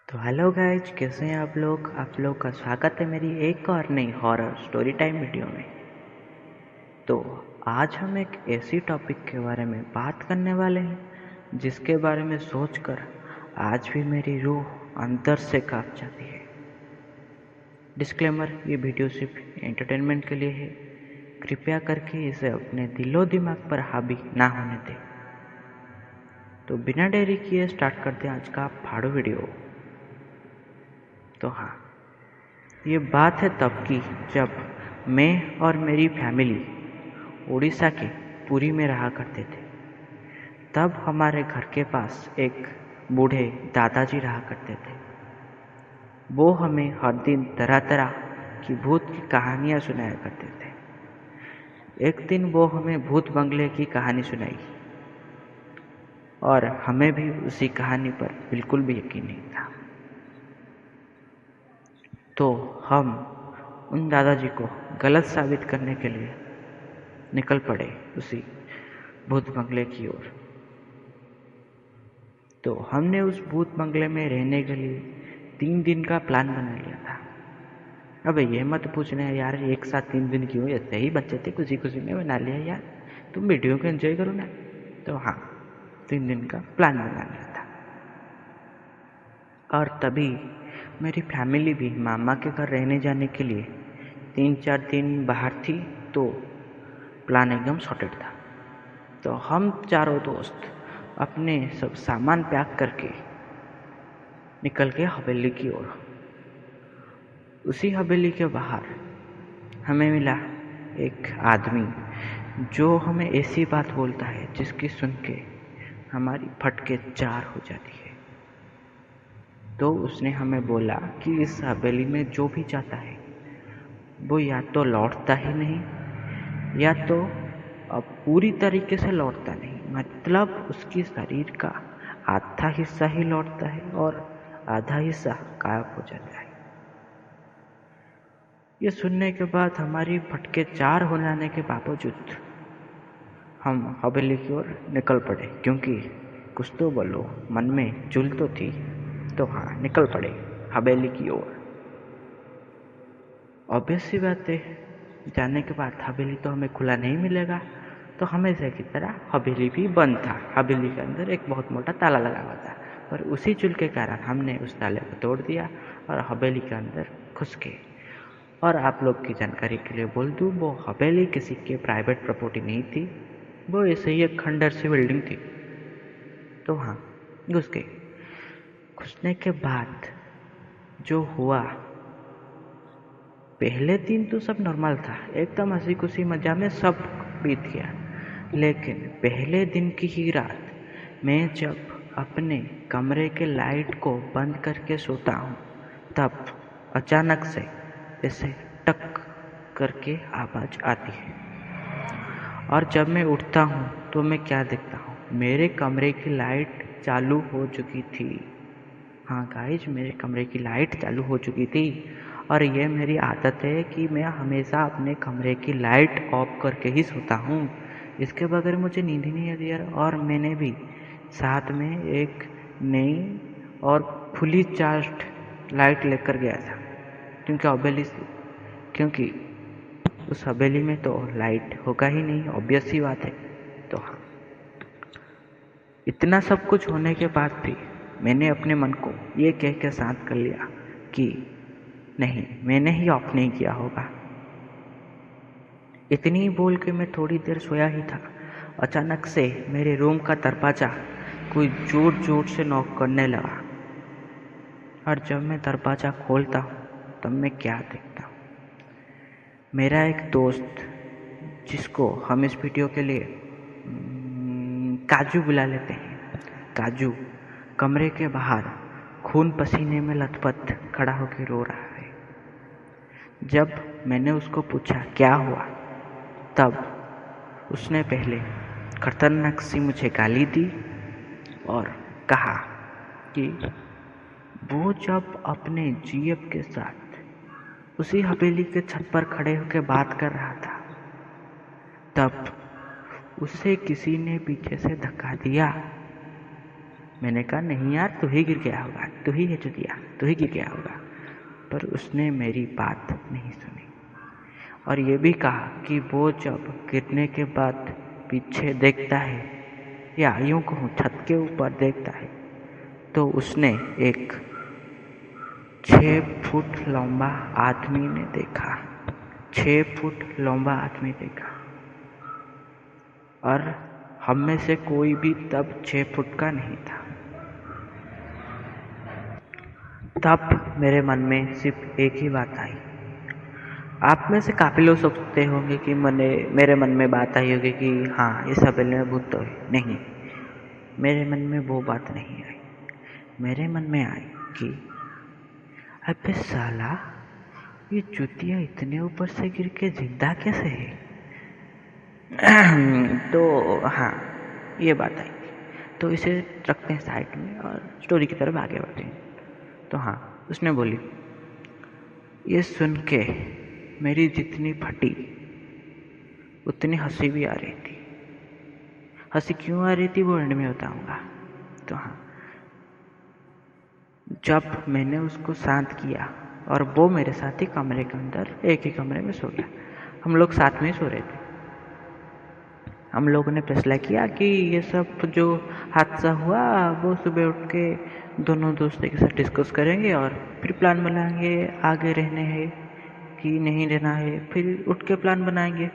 तो hello guys, कैसे हैं आप लोग का स्वागत है मेरी एक और नई हॉरर स्टोरी टाइम वीडियो में। तो आज हम एक ऐसी टॉपिक के बारे में बात करने वाले हैं जिसके बारे में सोचकर आज भी मेरी रूह अंदर से कांप जाती है। डिस्क्लेमर, ये वीडियो सिर्फ एंटरटेनमेंट के लिए है। कृपया करके इसे अपने दिलो दिमाग पर हावी ना होने दें। तो बिना देरी किए स्टार्ट करते हैं आज का फाड़ो वीडियो। तो हाँ, ये बात है तब की जब मैं और मेरी फैमिली उड़ीसा के पुरी में रहा करते थे। तब हमारे घर के पास एक बूढ़े दादाजी रहा करते थे। वो हमें हर दिन तरह तरह की भूत की कहानियाँ सुनाया करते थे। एक दिन वो हमें भूत बंगले की कहानी सुनाई और हमें भी उसी कहानी पर बिल्कुल भी यकीन नहीं था। तो हम उन दादाजी को गलत साबित करने के लिए निकल पड़े उसी भूत बंगले की ओर। तो हमने उस भूत बंगले में रहने के लिए 3 दिन का प्लान बना लिया था। अबे ये मत पूछना यार, एक साथ 3 दिन क्यों? ऐसे ही बच्चे थे, खुशी खुशी में बना लिया यार। तुम वीडियो को एंजॉय करो ना। तो हाँ, 3 दिन का प्लान बना लिया था। और तभी मेरी फैमिली भी मामा के घर रहने जाने के लिए 3-4 दिन बाहर थी। तो प्लान एकदम सॉर्टेड था। तो हम चारों दोस्त अपने सब सामान पैक करके निकल के हवेली की ओर। उसी हवेली के बाहर हमें मिला एक आदमी जो हमें ऐसी बात बोलता है जिसकी सुन के हमारी फटके 4 हो जाती है। तो उसने हमें बोला कि इस हवेली में जो भी जाता है वो या तो लौटता ही नहीं, या तो अब पूरी तरीके से लौटता नहीं, मतलब उसकी शरीर का आधा हिस्सा ही लौटता है और आधा हिस्सा गायब हो जाता है। ये सुनने के बाद हमारी फटके 4 हो जाने के बावजूद हम हवेली की ओर निकल पड़े, क्योंकि कुछ तो बोलो, मन में चुल तो थी। तो हाँ, निकल पड़े हवेली की ओर। ऑब्वियस सी बात है, जाने के बाद हवेली तो हमें खुला नहीं मिलेगा। तो हमेशा की तरह हवेली भी बंद था। हवेली के अंदर एक बहुत मोटा ताला लगा हुआ था, पर उसी चुल के कारण हमने उस ताले को तोड़ दिया और हवेली के अंदर घुस गए। और आप लोग की जानकारी के लिए बोल दूँ, वो हवेली किसी के प्राइवेट प्रॉपर्टी नहीं थी, वो ऐसे ही एक खंडर सी बिल्डिंग थी। तो हाँ, घुस गए। घुसने के बाद जो हुआ, पहले दिन तो सब नॉर्मल था, एकदम हंसी खुशी मजा में सब बीत गया। लेकिन पहले दिन की ही रात मैं जब अपने कमरे के लाइट को बंद करके सोता हूँ, तब अचानक से ऐसे टक करके आवाज आती है। और जब मैं उठता हूँ तो मैं क्या देखता हूँ, मेरे कमरे की लाइट चालू हो चुकी थी। हाँ गाइज, मेरे कमरे की लाइट चालू हो चुकी थी। और ये मेरी आदत है कि मैं हमेशा अपने कमरे की लाइट ऑफ करके ही सोता हूँ। इसके बगैर मुझे नींद ही नहीं आती यार। और मैंने भी साथ में एक नई और फुली चार्ज्ड लाइट लेकर गया था, क्योंकि उस हवेली में तो लाइट होगा ही नहीं, ऑब्वियस सी बात है। तो हाँ, इतना सब कुछ होने के बाद भी मैंने अपने मन को ये कह के शांत कर लिया कि नहीं, मैंने ही ऑफ नहीं किया होगा। इतनी ही बोल के मैं थोड़ी देर सोया ही था। अचानक से मेरे रूम का दरवाजा कोई जोर जोर से नॉक करने लगा। और जब मैं दरवाजा खोलता हूँ तब मैं क्या देखता हूँ, मेरा एक दोस्त, जिसको हम इस वीडियो के लिए काजू बुला लेते हैं, काजू कमरे के बाहर खून पसीने में लथपथ खड़ा होकर रो रहा है। जब मैंने उसको पूछा क्या हुआ, तब उसने पहले खतरनाक सी मुझे गाली दी और कहा कि वो जब अपने जीएफ के साथ उसी हवेली के छत पर खड़े होकर बात कर रहा था, तब उसे किसी ने पीछे से धक्का दिया। मैंने कहा नहीं यार, तू ही गिर गया होगा। तू ही है जो दिया, तू ही गिर गया होगा। पर उसने मेरी बात नहीं सुनी और ये भी कहा कि वो जब गिरने के बाद पीछे देखता है या यूं कहूँ छत के ऊपर देखता है तो उसने एक 6 फुट लंबा आदमी ने देखा। 6 फुट लंबा आदमी देखा और हम में से कोई भी तब 6 फुट का नहीं था। तब मेरे मन में सिर्फ एक ही बात आई। आप में से काफ़ी लोग सोचते होंगे कि मेरे मन में बात आई होगी कि हाँ इस हवेली में भूत तो है। नहीं, मेरे मन में वो बात नहीं आई। मेरे मन में आई कि अबे साला, ये चूतिया इतने ऊपर से गिर के जिंदा कैसे है। तो हाँ, ये बात आई। तो इसे रखते हैं साइड में और स्टोरी की तरफ आगे बढ़ते हैं। तो हाँ, उसने बोली, ये सुन के मेरी जितनी फटी उतनी हंसी भी आ रही थी। हंसी क्यों आ रही थी वो एंड में बताऊंगा। तो हाँ, जब मैंने उसको शांत किया और वो मेरे साथ ही कमरे के अंदर एक ही कमरे में सो गया। हम लोग साथ में ही सो रहे थे। हम लोगों ने फैसला किया कि ये सब जो हादसा हुआ वो सुबह उठ के दोनों दोस्त के साथ डिस्कस करेंगे और फिर प्लान बनाएंगे आगे रहने है कि नहीं रहना है, फिर उठ के प्लान बनाएंगे।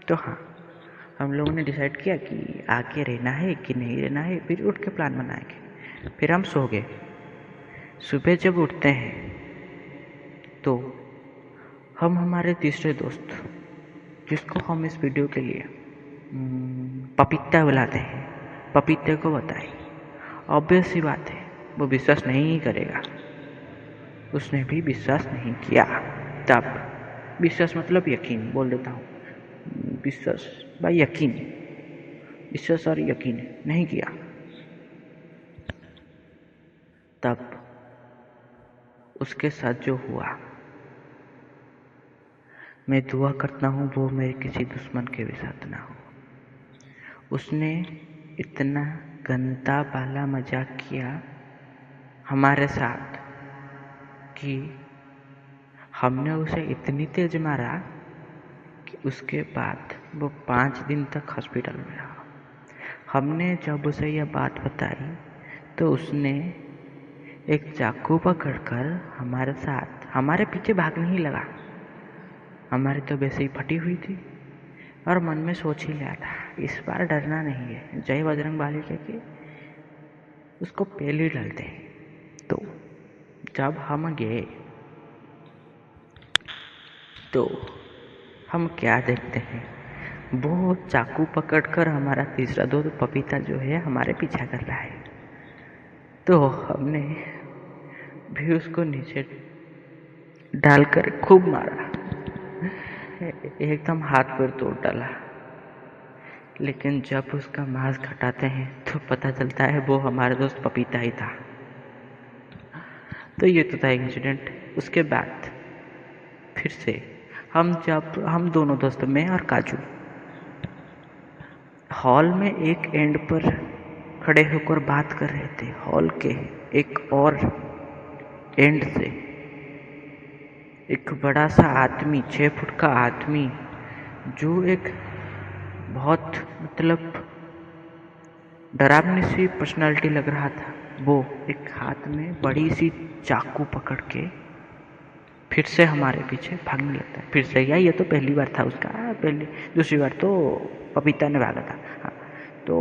तो हाँ, हम लोगों ने डिसाइड किया कि आगे रहना है कि नहीं रहना है, फिर उठ के प्लान बनाएंगे। फिर हम सो गए। सुबह जब उठते हैं तो हम हमारे तीसरे दोस्त, जिसको हम इस वीडियो के लिए पपीता बुलाते हैं, पपीते को बताई। ऑब्वियस सी बात है, वो विश्वास नहीं करेगा। उसने भी विश्वास नहीं किया। तब विश्वास मतलब यकीन बोल देता हूँ, विश्वास बाय यकीन, विश्वास और यकीन नहीं किया। तब उसके साथ जो हुआ, मैं दुआ करता हूँ वो मेरे किसी दुश्मन के भी साथ ना हो। उसने इतना गंदा वाला मजाक किया हमारे साथ कि हमने उसे इतनी तेज मारा कि उसके बाद वो 5 दिन तक हॉस्पिटल में रहा। हमने जब उसे यह बात बताई तो उसने एक चाकू पकड़कर हमारे साथ हमारे पीछे भागने ही लगा। हमारी तो वैसे ही फटी हुई थी और मन में सोच ही लिया था, इस बार डरना नहीं है, जय बजरंगबली लेके उसको पेल ही डालते हैं। तो जब हम गए तो हम क्या देखते हैं, वो चाकू पकड़कर हमारा तीसरा दोस्त पपीता जो है हमारे पीछा कर रहा है। तो हमने भी उसको नीचे डालकर खूब मारा, एकदम हाथ पैर तोड़ डाला। लेकिन जब उसका मांस हटाते हैं तो पता चलता है वो हमारा दोस्त पपीता ही था। तो ये तो था इंसिडेंट। उसके बाद फिर से हम दोनों दोस्त, मैं और काजू, हॉल में एक एंड पर खड़े होकर बात कर रहे थे। हॉल के एक और एंड से एक बड़ा सा आदमी, 6 फुट का आदमी, जो एक बहुत मतलब डरावनी सी पर्सनालिटी लग रहा था, वो एक हाथ में बड़ी सी चाकू पकड़ के फिर से हमारे पीछे भागने लगता है। फिर से या ये तो पहली बार था उसका, दूसरी बार तो पपीता ने भागा था। हाँ, तो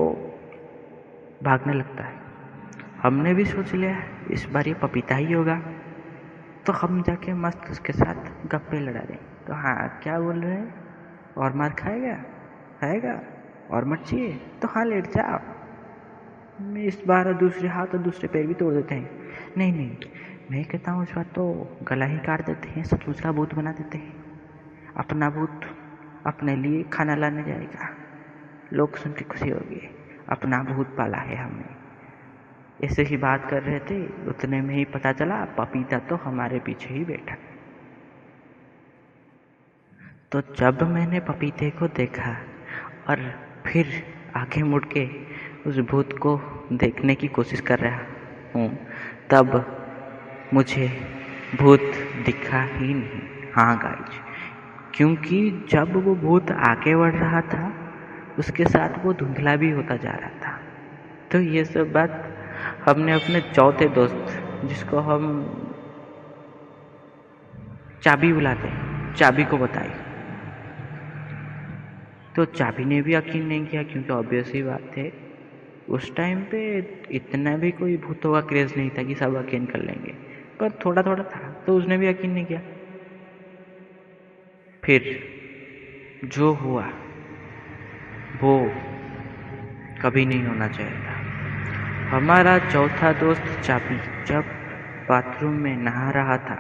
भागने लगता है। हमने भी सोच लिया इस बार ये पपीता ही होगा, तो हम जाके मस्त उसके साथ गप्पे लड़ा रहे। तो हाँ, क्या बोल रहे हैं, और मार खाएगा और मत चाहिए तो हाँ लेट जाओ। मैं इस बार दूसरे हाथ और दूसरे पैर भी तोड़ देते हैं। नहीं, मैं कहता हूँ इस बार तो गला ही काट देते हैं, सचमुच का भूत बना देते हैं। अपना भूत अपने लिए खाना लाने जाएगा, लोग सुन के खुशी होगी, अपना भूत पाला है हमने। ऐसे ही बात कर रहे थे, उतने में ही पता चला पपीता तो हमारे पीछे ही बैठा। तो जब मैंने पपीते को देखा और फिर आगे मुड़ के उस भूत को देखने की कोशिश कर रहा हूँ, तब मुझे भूत दिखा ही नहीं। हाँ गाइज, क्योंकि जब वो भूत आगे बढ़ रहा था उसके साथ वो धुंधला भी होता जा रहा था। तो ये सब बात हमने अपने चौथे दोस्त, जिसको हम चाबी बुलाते हैं, चाबी को बताई। तो चाबी ने भी यकीन नहीं किया, क्योंकि ऑब्वियस ही बात है उस टाइम पे इतना भी कोई भूतों का क्रेज नहीं था कि सब यकीन कर लेंगे, पर थोड़ा थोड़ा था, तो उसने भी यकीन नहीं किया। फिर जो हुआ वो कभी नहीं होना चाहिए था। हमारा चौथा दोस्त चाबी जब बाथरूम में नहा रहा था,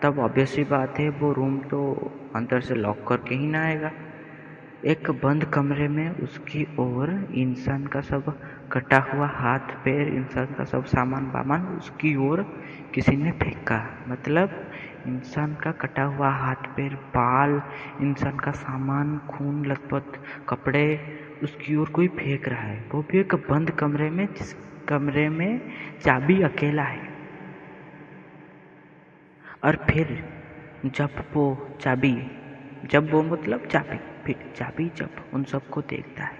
तब ऑब्वियस ही बात है वो रूम तो अंदर से लॉक करके ही ना आएगा। एक बंद कमरे में उसकी ओर इंसान का सब कटा हुआ हाथ पैर, इंसान का सब सामान वामान उसकी ओर किसी ने फेंका। मतलब इंसान का कटा हुआ हाथ पैर, बाल, इंसान का सामान, खून लथपथ कपड़े उसकी ओर कोई फेंक रहा है, वो भी एक बंद कमरे में, जिस कमरे में चाबी अकेला है। और फिर जब वो मतलब चाबी, फिर चाबी जब उन सबको देखता है,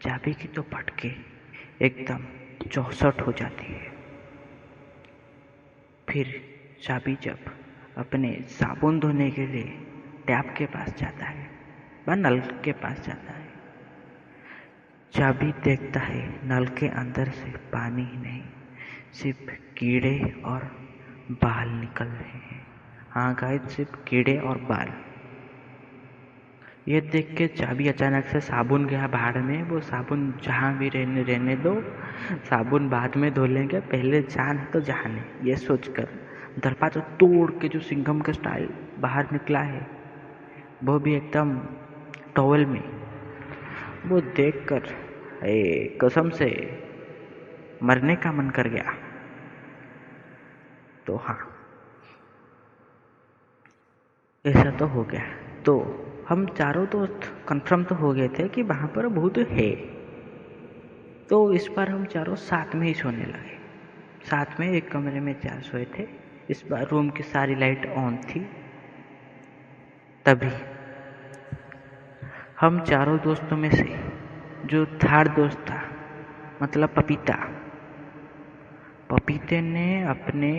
चाबी की तो फटके एकदम 64 हो जाती है। फिर चाबी जब अपने साबुन धोने के लिए टैप के पास जाता है व नल के पास जाता है, चाबी देखता है नल के अंदर से पानी ही नहीं, सिर्फ कीड़े और बाल निकल रहे हैं। हाँ गाइस, सिर्फ कीड़े और बाल। ये देख के चाबी अचानक से साबुन गया भाड़ में। वो साबुन जहाँ भी रहने दो, साबुन बाद में धो लेंगे, पहले जान है तो जहान है, ये सोचकर दरवाजा तोड़ के जो सिंघम का स्टाइल बाहर निकला है, वो भी एकदम टॉवल में। वो देखकर कसम से मरने का मन कर गया। तो हाँ, ऐसा तो हो गया। तो हम चारों दोस्त कंफर्म तो हो गए थे कि वहाँ पर भूत है। तो इस बार हम चारों साथ में ही सोने लगे। साथ में एक कमरे में चार सोए थे। इस बार रूम की सारी लाइट ऑन थी। तभी हम चारों दोस्तों में से जो थर्ड दोस्त था, मतलब पपीते ने अपने,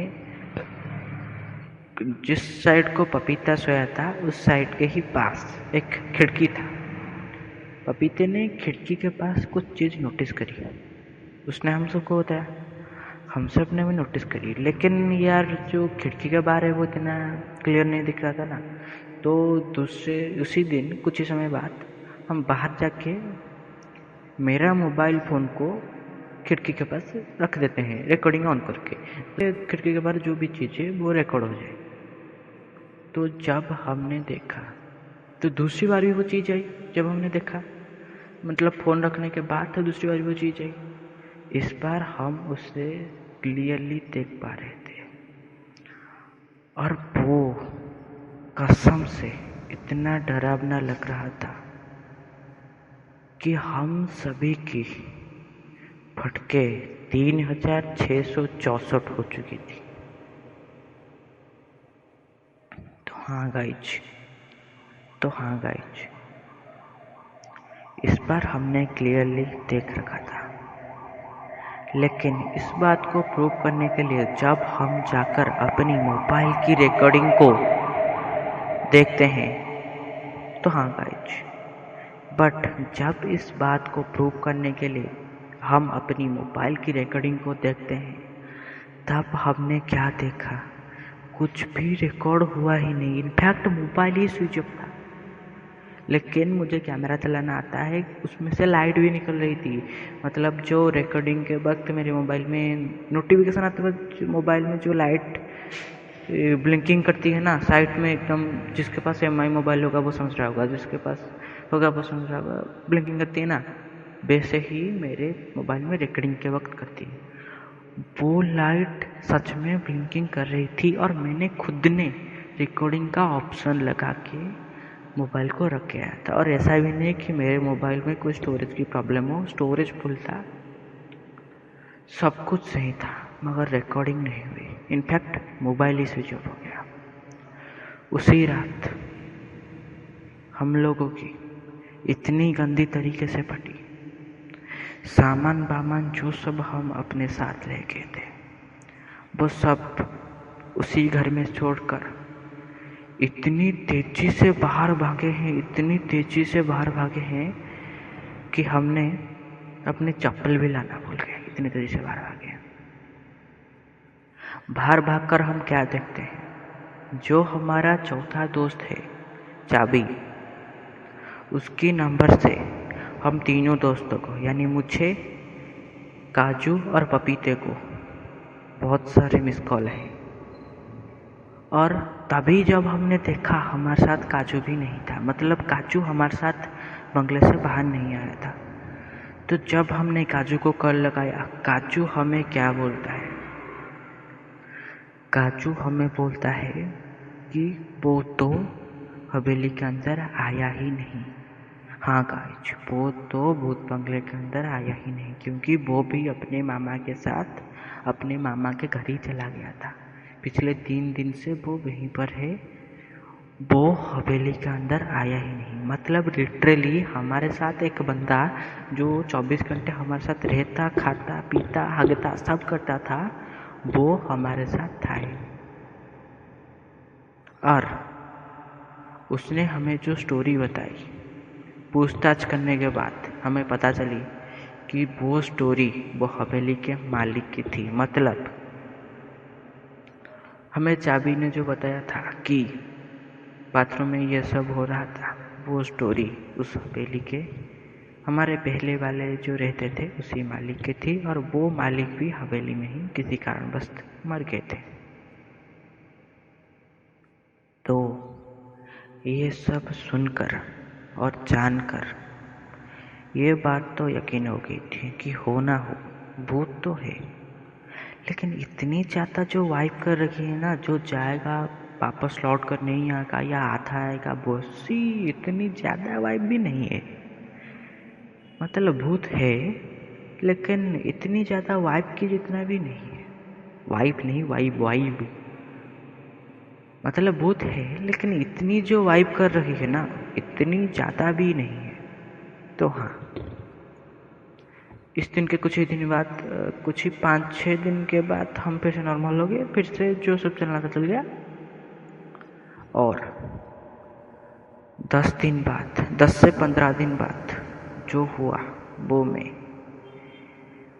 जिस साइड को पपीता सोया था उस साइड के ही पास एक खिड़की था। पपीते ने खिड़की के पास कुछ चीज़ नोटिस करी। उसने हम सबको बताया, हम सब ने भी नोटिस करी, लेकिन यार जो खिड़की का बार है वो इतना क्लियर नहीं दिख रहा था ना। तो उसी दिन कुछ ही समय बाद हम बाहर जाके मेरा मोबाइल फ़ोन को खिड़की के पास रख देते हैं, रिकॉर्डिंग ऑन करके, तो खिड़की के बाहर जो भी चीज़ है वो रिकॉर्ड हो जाए। तो जब हमने देखा तो दूसरी बार भी वो चीज़ आई। जब हमने देखा मतलब फ़ोन रखने के बाद तो दूसरी बार वो चीज़ आई। इस बार हम उसे क्लियरली देख पा रहे थे, और वो कसम से इतना डरावना लग रहा था कि हम सभी की फटके 3664 हो चुकी थी। तो हाँ गाइज, इस बार हमने क्लियरली देख रखा था। लेकिन इस बात को प्रूव करने के लिए जब हम जाकर अपनी मोबाइल की रिकॉर्डिंग को देखते हैं, तो हाँ गाइज, बट जब इस बात को प्रूव करने के लिए हम अपनी मोबाइल की रिकॉर्डिंग को देखते हैं, तब हमने क्या देखा, कुछ भी रिकॉर्ड हुआ ही नहीं। इनफैक्ट मोबाइल ही स्विच ऑफ था। लेकिन मुझे कैमरा चलाना आता है, उसमें से लाइट भी निकल रही थी। मतलब जो रिकॉर्डिंग के वक्त मेरे मोबाइल में नोटिफिकेशन आते वक्त मोबाइल में जो लाइट ब्लिंकिंग करती है ना साइड में एकदम, जिसके पास MI मोबाइल होगा वो समझ रहा होगा, जिसके पास होगा वो समझ रहा होगा, ब्लिंकिंग करती है ना, वैसे ही मेरे मोबाइल में रिकॉर्डिंग के वक्त करती है। वो लाइट सच में ब्लिंकिंग कर रही थी, और मैंने खुद ने रिकॉर्डिंग का ऑप्शन लगा के मोबाइल को रख के आया था। और ऐसा भी नहीं कि मेरे मोबाइल में कोई स्टोरेज की प्रॉब्लम हो, स्टोरेज फुल था, सब कुछ सही था। मगर रिकॉर्डिंग नहीं हुई। इनफैक्ट मोबाइल ही स्विच ऑफ हो गया। उसी रात हम लोगों की इतनी गंदी तरीके से फटी। सामान बामान जो सब हम अपने साथ ले गए थे वो सब उसी घर में छोड़कर इतनी तेजी से बाहर भागे हैं, इतनी तेजी से बाहर भागे हैं कि हमने अपने चप्पल भी लाना भूल गए। इतनी तेजी से बाहर भागे। बाहर भागकर हम क्या देखते हैं, जो हमारा चौथा दोस्त है चाबी, उसकी नंबर से हम तीनों दोस्तों को यानी मुझे, काजू और पपीते को बहुत सारे मिस कॉल है। और तभी जब हमने देखा हमारे साथ काजू भी नहीं था, मतलब काजू हमारे साथ बंगले से बाहर नहीं आया था। तो जब हमने काजू को कॉल लगाया, काजू हमें क्या बोलता है, काजू हमें बोलता है कि वो तो हवेली के अंदर आया ही नहीं। हाँ गाइस, वो तो भूत बंगले के अंदर आया ही नहीं, क्योंकि वो भी अपने मामा के साथ अपने मामा के घर ही चला गया था। पिछले 3 दिन से वो वहीं पर है, वो हवेली के अंदर आया ही नहीं। मतलब लिटरली हमारे साथ एक बंदा जो 24 घंटे हमारे साथ रहता, खाता, पीता, हगता, सब करता था, वो हमारे साथ था ही। और उसने हमें जो स्टोरी बताई, पूछताछ करने के बाद हमें पता चली कि वो स्टोरी वो हवेली के मालिक की थी। मतलब हमें चाबी ने जो बताया था कि बाथरूम में ये सब हो रहा था, वो स्टोरी उस हवेली के हमारे पहले वाले जो रहते थे उसी मालिक की थी। और वो मालिक भी हवेली में ही किसी कारणवश मर गए थे। तो ये सब सुनकर और जानकर ये बात तो यकीन हो गई थी कि हो ना हो भूत तो है, लेकिन इतनी ज़्यादा जो वाइब कर रखी है ना, जो जाएगा वापस लौट कर नहीं आएगा या आता आएगा, वैसी इतनी ज़्यादा वाइब भी नहीं है। मतलब भूत है लेकिन इतनी ज़्यादा वाइब की जितना भी नहीं है। वाइब नहीं, वाइब। मतलब भूत है लेकिन इतनी जो वाइब कर रही है ना, इतनी ज़्यादा भी नहीं है। तो हाँ, इस दिन के कुछ ही दिन बाद, कुछ ही 5-6 दिन के बाद हम फिर से नॉर्मल हो गए, फिर से जो सब चलना था चल गया। और 10 दिन बाद, 10 से 15 दिन बाद जो हुआ वो मैं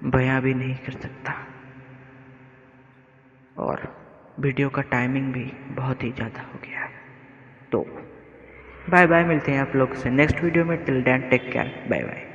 बयां भी नहीं कर सकता। और वीडियो का टाइमिंग भी बहुत ही ज़्यादा हो गया है। तो बाय बाय, मिलते हैं आप लोग से नेक्स्ट वीडियो में। Till then take care, bye bye.